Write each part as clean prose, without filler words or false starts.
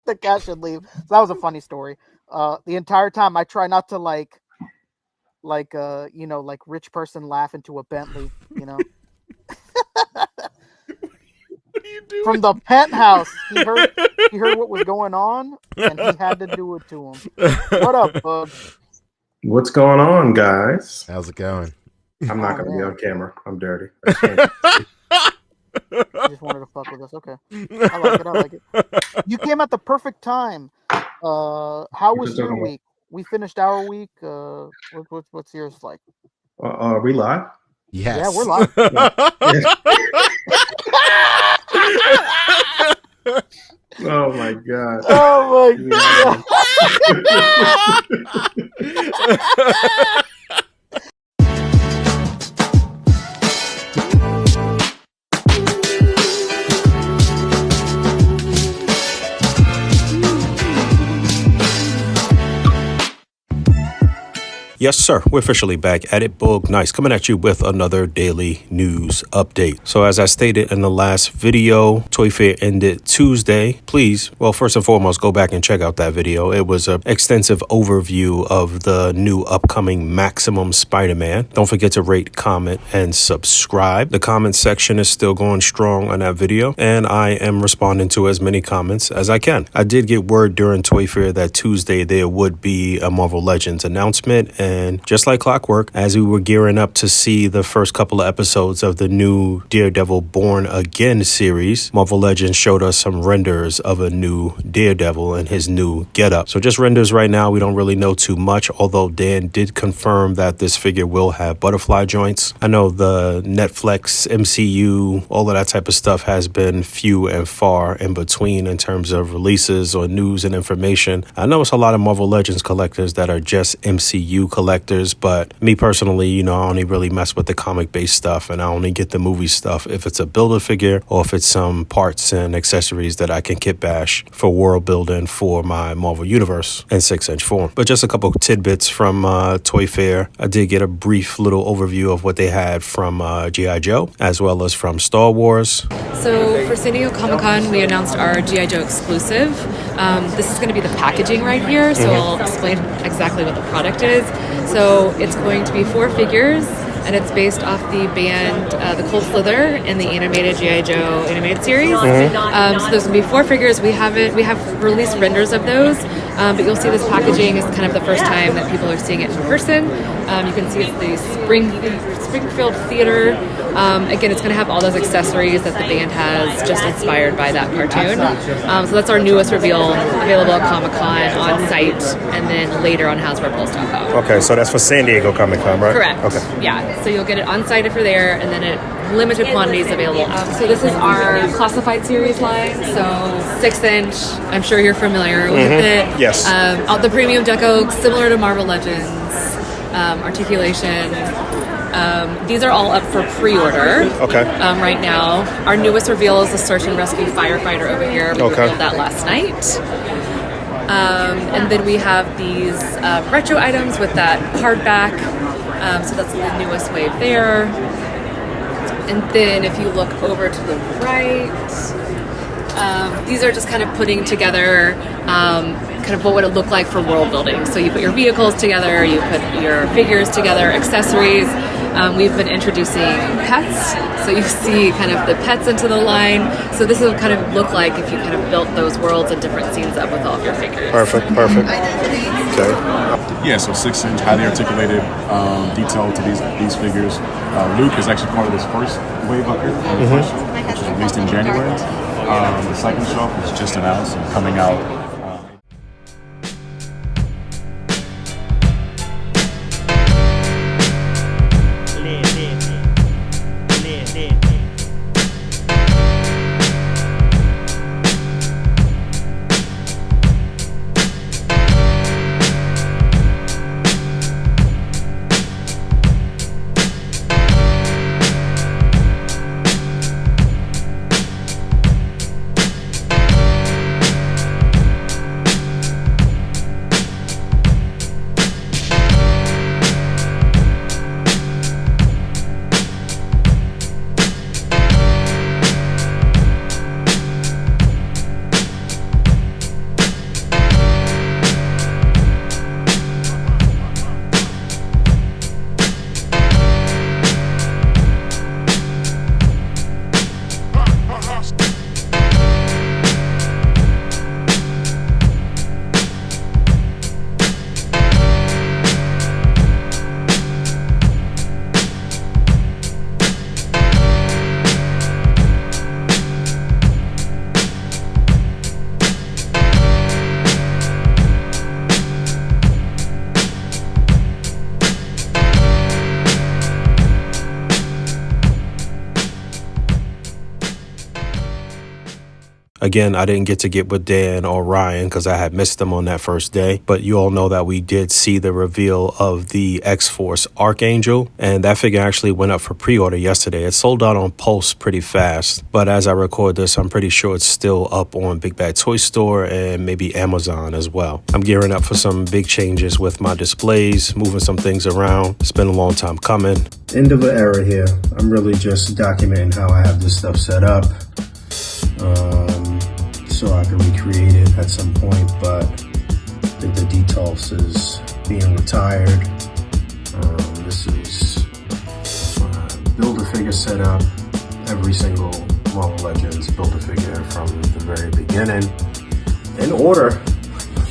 The cat should leave. So that was a funny story. The entire time I try not to like rich person laugh into a Bentley, What are you doing? From the penthouse. He heard what was going on and he had to do it to him. What up, Boog? What's going on, guys? How's it going? I'm not going to be on camera. I'm dirty. You just wanted to fuck with us. Okay. I like it. You came at the perfect time. How was your week? We finished our week. What's yours like? Are we live? Yes. Yeah, we're live. Oh my god. Oh my god. Yes, sir. We're officially back at it. Boog, nice. Coming at you with another daily news update. So as I stated in the last video, Toy Fair ended Tuesday. Please, well, first and foremost, go back and check out that video. It was an extensive overview of the new upcoming Maximum Spider-Man. Don't forget to rate, comment, and subscribe. The comment section is still going strong on that video, and I am responding to as many comments as I can. I did get word during Toy Fair that Tuesday there would be a Marvel Legends announcement, and just like clockwork, as we were gearing up to see the first couple of episodes of the new Daredevil Born Again series, Marvel Legends showed us some renders of a new Daredevil and his new getup. So just renders right now, we don't really know too much, although Dan did confirm that this figure will have butterfly joints. I know the Netflix, MCU, all of that type of stuff has been few and far in between in terms of releases or news and information. I know it's a lot of Marvel Legends collectors that are just MCU collectors, but me personally, I only really mess with the comic-based stuff, and I only get the movie stuff if it's a Build-A-Figure or if it's some parts and accessories that I can kit bash for world building for my Marvel Universe in 6-inch form. But just a couple tidbits from Toy Fair. I did get a brief little overview of what they had from G.I. Joe, as well as from Star Wars. So for San Diego Comic-Con, we announced our G.I. Joe exclusive. This is going to be the packaging right here, so I'll explain exactly what the product is. So it's going to be 4 figures, and it's based off the band The Cold Slither and the animated G.I. Joe animated series. So there's going to be 4 figures. We have released renders of those, but you'll see this packaging is kind of the first time that people are seeing it in person. You can see it's the Springfield Theater. Again, it's going to have all those accessories that the band has, just inspired by that cartoon. So that's our newest reveal, available at Comic-Con on site, and then later on HasbroPulse.com. Okay, so that's for San Diego Comic-Con, right? Correct. Okay. Yeah, so you'll get it on site if you're there, and then limited quantities available. So this is our classified series line, so 6-inch. I'm sure you're familiar with it. Yes. The premium deco, similar to Marvel Legends. Articulation. These are all up for pre-order. Okay. Right now, our newest reveal is the Search and Rescue Firefighter over here. We revealed that last night. And then we have these retro items with that hardback. So that's the newest wave there. And then if you look over to the right, these are just kind of putting together kind of what would it look like for world building. So you put your vehicles together, you put your figures together, accessories. We've been introducing pets, so you see kind of the pets into the line. So this will kind of look like if you kind of built those worlds and different scenes up with all of your figures. Perfect. Okay. Yeah, so 6-inch, highly articulated detail to these figures. Luke is actually part of this first wave up here, which was released in January. The second show was just announced and coming out. Again, I didn't get to get with Dan or Ryan because I had missed them on that first day. But you all know that we did see the reveal of the X-Force Archangel. And that figure actually went up for pre-order yesterday. It sold out on Pulse pretty fast. But as I record this, I'm pretty sure it's still up on Big Bad Toy Store and maybe Amazon as well. I'm gearing up for some big changes with my displays, moving some things around. It's been a long time coming. End of an era here. I'm really just documenting how I have this stuff set up. So I can recreate it at some point, but I think the Detolfs is being retired. This is Build-A-Figure setup. Every single Marvel Legends Build-A-Figure from the very beginning, in order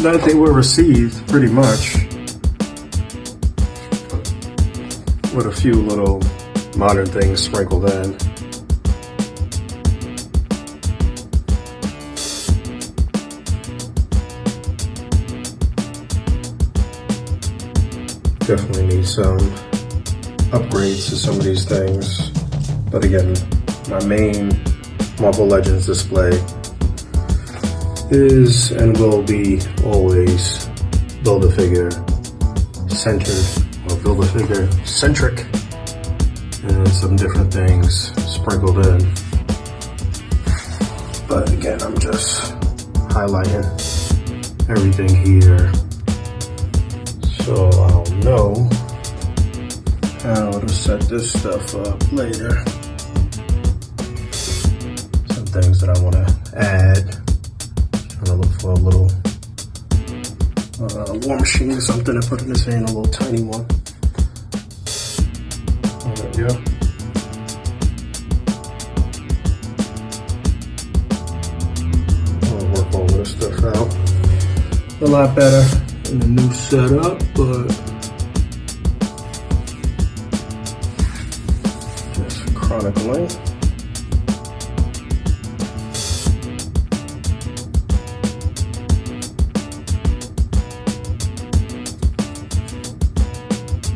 that they were received, pretty much, with a few little modern things sprinkled in. Definitely need some upgrades to some of these things. But again, my main Marvel Legends display is and will be always Build-A-Figure centered, or Build-A-Figure centric, and some different things sprinkled in. But again, I'm just highlighting everything here, so I'll know how to set this stuff up later. Some things that I want to add. Trying to look for a little war machine or something to put in this hand, a little tiny one. There we go. I'll work all this stuff out a lot better in the new setup, but just chronicling.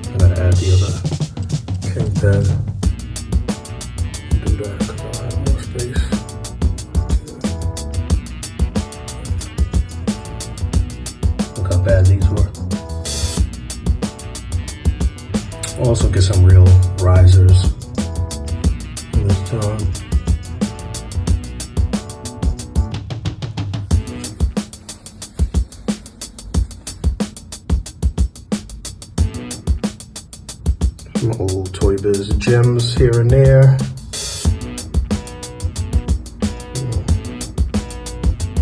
I'm gonna add the other kingpin. Do that because I have more space. Look how bad these were. Also get some real risers this time. Some old Toy Biz gems here and there.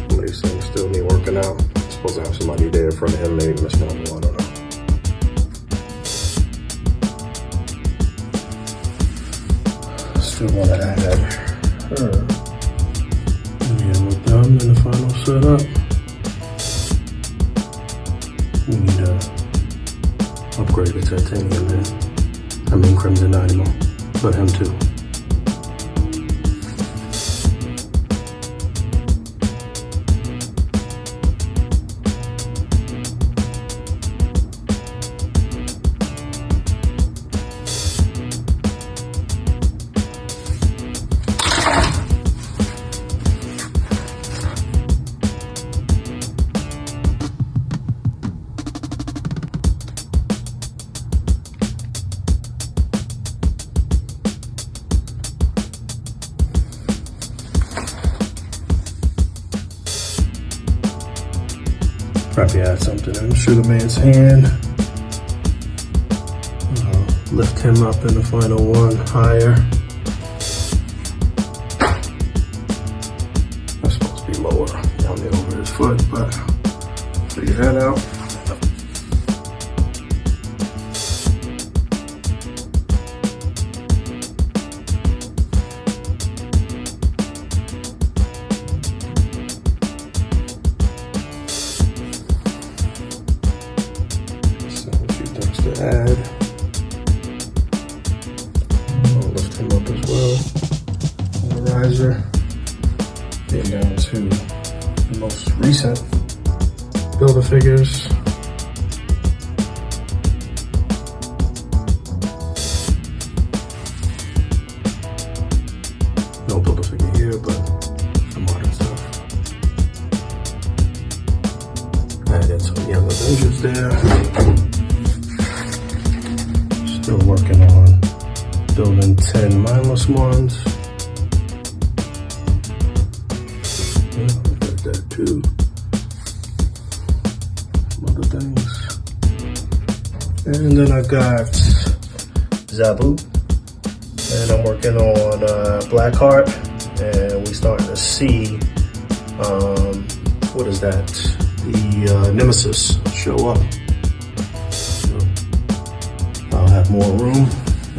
Some of these things still need working out. I'm supposed to have somebody there in front of him, maybe Miss Noble, I don't know. Still want to add her. And we're done in the final setup. We need to upgrade the titanium man. I mean Crimson Dynamo, but him too. Probably add something in Sugar Man's hand. Lift him up in the final one higher. That's supposed to be lower down there over his foot, but figure that out. Add. I'll lift him up as well. The riser. Getting down to the most recent Build-A-Figures. No Build-A-Figure here, but some modern stuff. Changes there. Still working on building 10 mindless ones. Yeah, we got that too. Some other things. And then I got Zabu. And I'm working on Blackheart. And we starting to see, what is that? The Nemesis show up. So I'll have more room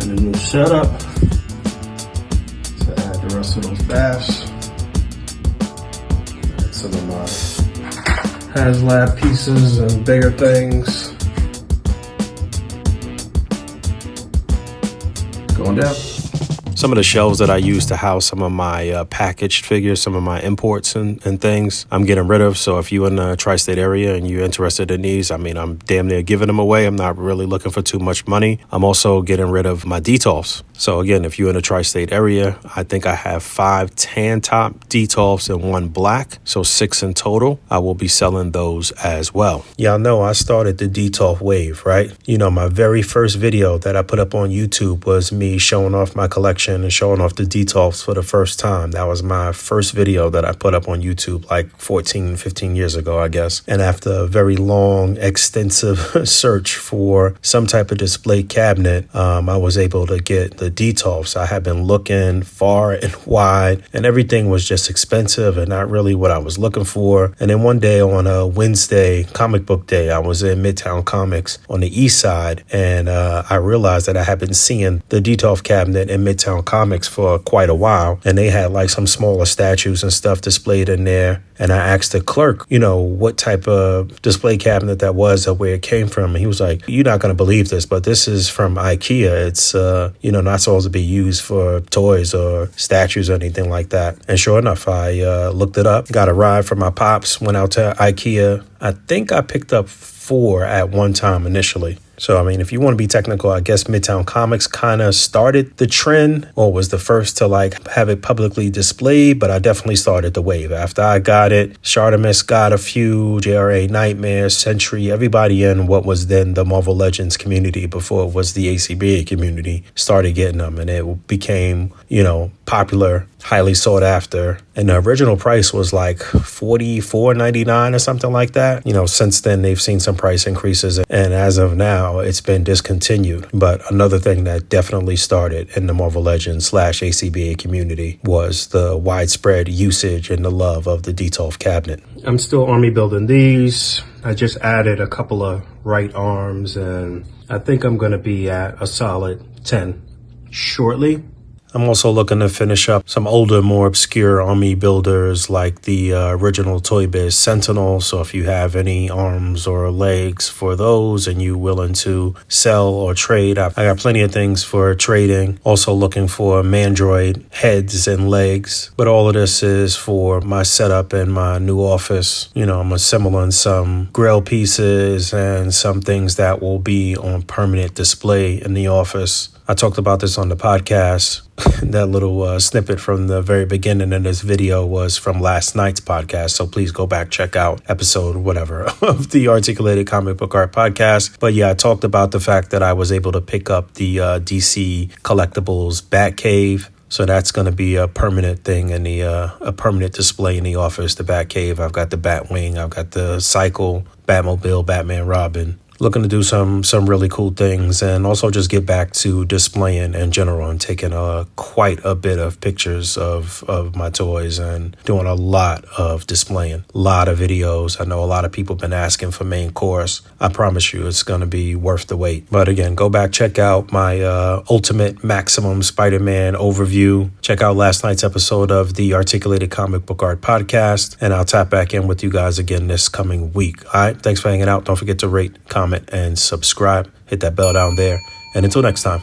and a new setup to add the rest of those baths. Add some of my HasLab pieces and bigger things. Going down. Some of the shelves that I use to house some of my packaged figures, some of my imports and things, I'm getting rid of. So if you're in the tri-state area and you're interested in these, I mean, I'm damn near giving them away. I'm not really looking for too much money. I'm also getting rid of my Detolfs. So again, if you're in the tri-state area, I think I have 5 tan top Detolfs and 1 black. So 6 in total. I will be selling those as well. Y'all know I started the Detolf wave, right? You know, my very first video that I put up on YouTube was me showing off my collection and showing off the Detolfs for the first time. That was my first video that I put up on YouTube like 14, 15 years ago, I guess. And after a very long, extensive search for some type of display cabinet, I was able to get the Detolfs. I had been looking far and wide, and everything was just expensive and not really what I was looking for. And then one day on a Wednesday, comic book day, I was in Midtown Comics on the east side, and I realized that I had been seeing the Detolf cabinet in Midtown Comics for quite a while, and they had like some smaller statues and stuff displayed in there. And I asked the clerk, you know, what type of display cabinet that was or where it came from. And he was like, you're not going to believe this, but this is from IKEA. It's, not supposed to be used for toys or statues or anything like that. And sure enough, I looked it up, got a ride from my pops, went out to IKEA. I think I picked up 4 at one time initially. So, I mean, if you want to be technical, I guess Midtown Comics kind of started the trend or was the first to like have it publicly displayed, but I definitely started the wave. After I got it, Shardamus got a few, JRA Nightmare, Sentry, everybody in what was then the Marvel Legends community before it was the ACBA community started getting them, and it became, popular, highly sought after. And the original price was like $44.99 or something like that. Since then they've seen some price increases, and as of now it's been discontinued. But another thing that definitely started in the Marvel Legends / ACBA community was the widespread usage and the love of the Detolf cabinet. I'm still army building these. I just added a couple of right arms, and I think I'm going to be at a solid 10 shortly. I'm also looking to finish up some older, more obscure army builders like the original Toy Biz Sentinel. So if you have any arms or legs for those and you're willing to sell or trade, I got plenty of things for trading. Also looking for Mandroid heads and legs. But all of this is for my setup in my new office. I'm assembling some grill pieces and some things that will be on permanent display in the office. I talked about this on the podcast. That little snippet from the very beginning of this video was from last night's podcast. So please go back, check out episode whatever of the Articulated Comic Book Art podcast. But yeah, I talked about the fact that I was able to pick up the DC Collectibles Batcave. So that's going to be a permanent thing in the a permanent display in the office, the Batcave. I've got the Batwing. I've got the Cycle, Batmobile, Batman, Robin. Looking to do some really cool things, and also just get back to displaying in general and taking quite a bit of pictures of my toys and doing a lot of displaying, a lot of videos. I know a lot of people have been asking for main course. I promise you it's going to be worth the wait. But again, go back, check out my Ultimate Maximum Spider-Man overview. Check out last night's episode of the Articulated Comic Book Art podcast, and I'll tap back in with you guys again this coming week. All right, thanks for hanging out. Don't forget to rate, comment, and subscribe. Hit that bell down there. And until next time,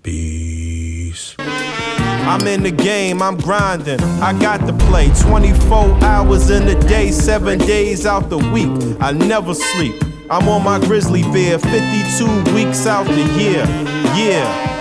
peace. I'm in the game, I'm grinding. I got to play 24 hours in a day, 7 days out the week. I never sleep. I'm on my grizzly bear, 52 weeks out the year. Yeah.